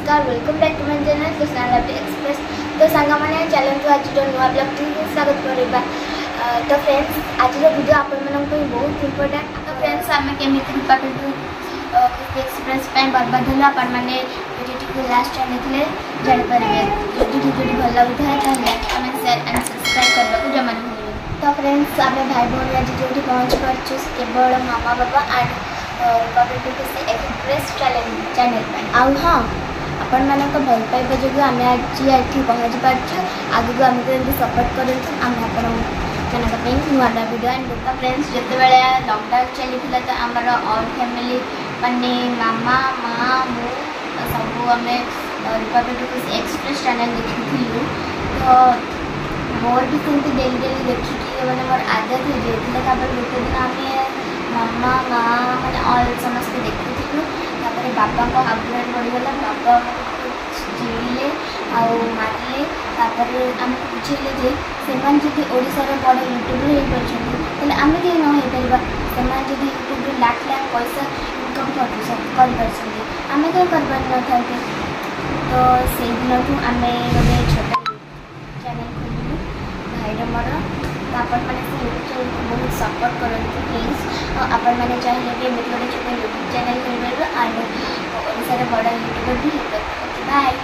नमस्कार welcome back to my channel Krishnalapi express. तो सांगा मैंने चलतु आज नुआ ब्लॉग स्वागत करवा। तो फ्रेंड्स आज वीडियो आपण बहुत इंपोर्टेंट। तो फ्रेंड्स आम केमी कृष्णालापी एक्सप्रेस बर्बाद हल आपण मैंने वीडियो को लास्ट जानी जानीपारे। जदि वीडियो भल लगे like comment share and subscribe करने को जमा नहीं। तो फ्रेंड्स आम भाई भौणी आज जो पहुँच पार्चु केवल मामा बाबा एंड एक्सप्रेस चैनल आउ हाँ आपण मान भल पाइबा जो आम आज ये पहुँच पार्चु। आगे आमको एमती सपोर्ट करूँ आम आपी नुआ नुआ वीडियो आनी। तो फ्रेंड्स जिते बड़े लॉकडाउन चली तो आमर ऑल फैमिली माने मामा माँ मु सब आम रिपब्लिक एक्सप्रेस चैनल देखी। तो मोर भी सेमती डेली डेली देखिए मैंने मोर आदत हो जाता। गोटे दिन आम मामा माँ मैंने ऑल समस्ते देखुलू। बाबा को हाफ बढ़ीगला बाबा चिड़े मारे आम बुझे जे से ओडार बड़ यूट्यूबर हो आम कहीं नहींपर से यूट्यूब लाख लाख पैसा इनकम कर आम कहीं कर। तो से दिन ठूँ आम गोटे छोट चैनल खोलू भाईर मोर। तो आपण मैंने से यूट्यूब चैनल को बहुत सपोर्ट करूँ प्लीज। आपण मैंने चाहिए कि गोटे छोटे यूट्यूब चैनल खोल एंड ओडार बड़ा यूट्यूबर भी बाय।